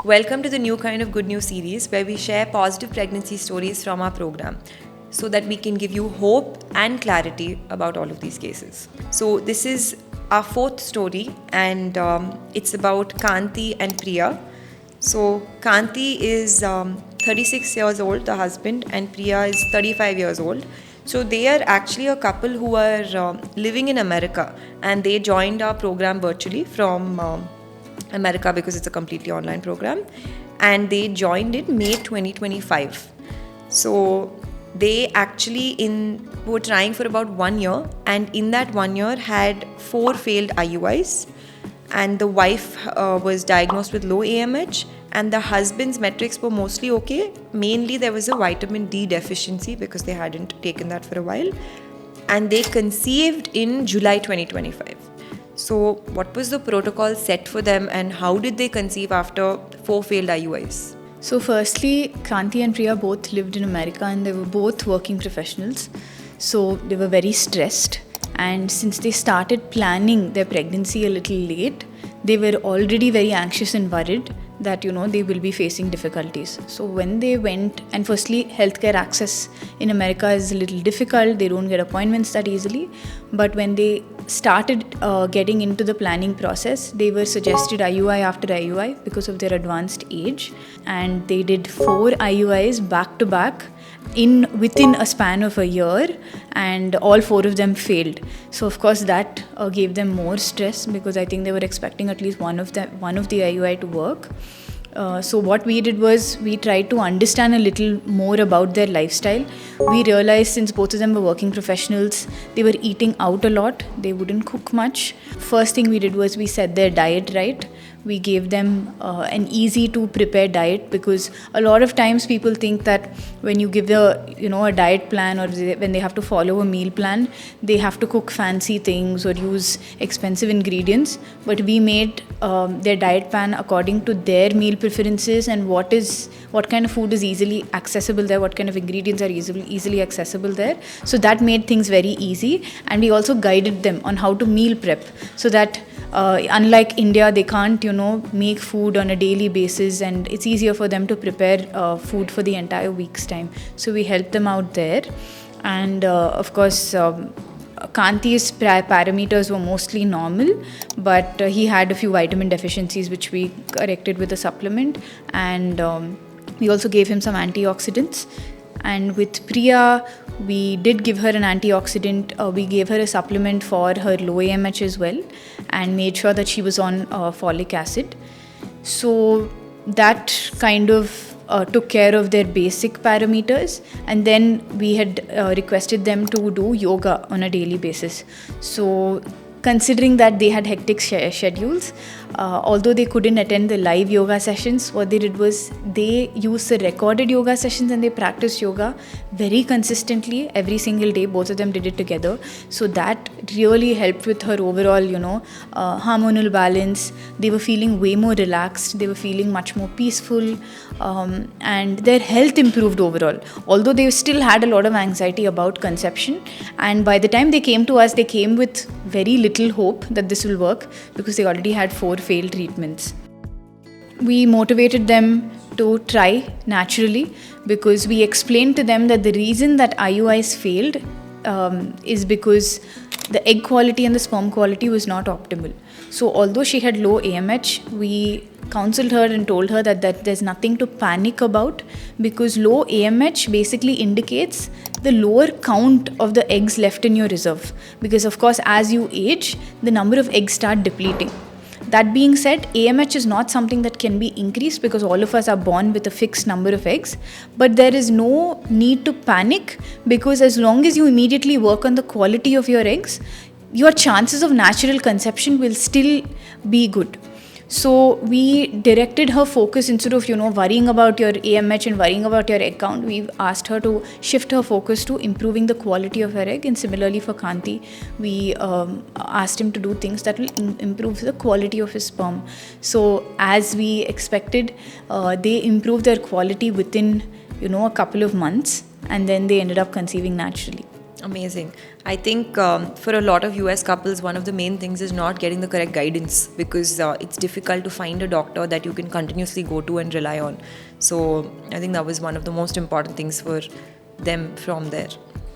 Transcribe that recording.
Welcome to the New Kind of Good News series where we share positive pregnancy stories from our program so that we can give you hope and clarity about all of these cases. So, this is our fourth story and it's about Kanti and Priya. So, Kanti is 36 years old, the husband, and Priya is 35 years old. So, they are actually a couple who are living in America and they joined our program virtually from America because it's a completely online program, and they joined in May 2025. So they actually were trying for about 1 year, and in that 1 year had 4 failed IUIs, and the wife was diagnosed with low AMH, and the husband's metrics were mostly okay. Mainly there was a vitamin D deficiency because they hadn't taken that for a while, and they conceived in July 2025. So, what was the protocol set for them and how did they conceive after 4 failed IUIs? So, firstly, Kanti and Priya both lived in America and they were both working professionals. So, they were very stressed. And since they started planning their pregnancy a little late, they were already very anxious and worried that they will be facing difficulties. So when they went, and firstly healthcare access in America is a little difficult, they don't get appointments that easily, but when they started getting into the planning process, they were suggested IUI after IUI because of their advanced age, and they did 4 IUIs back to back within a span of a year, and all 4 of them failed. So of course that gave them more stress because I think they were expecting at least one of the IUI to work. So what we did was we tried to understand a little more about their lifestyle. We realized since both of them were working professionals, they were eating out a lot, they wouldn't cook much. First thing we did was we set their diet right. We gave them an easy to prepare diet, because a lot of times people think that when you give a diet plan, or when they have to follow a meal plan, they have to cook fancy things or use expensive ingredients. But we made their diet plan according to their meal preferences and what kind of food is easily accessible there, what kind of ingredients are easily accessible there. So that made things very easy, and we also guided them on how to meal prep so that unlike India, they can't, make food on a daily basis, and it's easier for them to prepare food for the entire week's time. So we helped them out there. And of course, Kanti's parameters were mostly normal, but he had a few vitamin deficiencies which we corrected with a supplement, and we also gave him some antioxidants. And with Priya, we did give her an antioxidant. We gave her a supplement for her low AMH as well, and made sure that she was on folic acid. So that kind of took care of their basic parameters. And then we had requested them to do yoga on a daily basis. So considering that they had hectic schedules, although they couldn't attend the live yoga sessions, what they did was they used the recorded yoga sessions and they practiced yoga very consistently every single day. Both of them did it together. So that really helped with her overall, hormonal balance. They were feeling way more relaxed. They were feeling much more peaceful, and their health improved overall. Although they still had a lot of anxiety about conception, and by the time they came to us, they came with very little hope that this will work because they already had 4 failed treatments. We motivated them to try naturally because we explained to them that the reason that IUIs failed is because the egg quality and the sperm quality was not optimal. So although she had low AMH, we counseled her and told her that there's nothing to panic about, because low AMH basically indicates the lower count of the eggs left in your reserve. Because of course, as you age, the number of eggs start depleting. That being said, AMH is not something that can be increased because all of us are born with a fixed number of eggs. But there is no need to panic, because as long as you immediately work on the quality of your eggs, your chances of natural conception will still be good. So we directed her focus, instead of worrying about your AMH and worrying about your egg count, we asked her to shift her focus to improving the quality of her egg. And similarly for Kanti, we asked him to do things that will improve the quality of his sperm. So as we expected, they improved their quality within a couple of months, and then they ended up conceiving naturally. Amazing. I think for a lot of US couples, one of the main things is not getting the correct guidance, because it's difficult to find a doctor that you can continuously go to and rely on. So I think that was one of the most important things for them from there.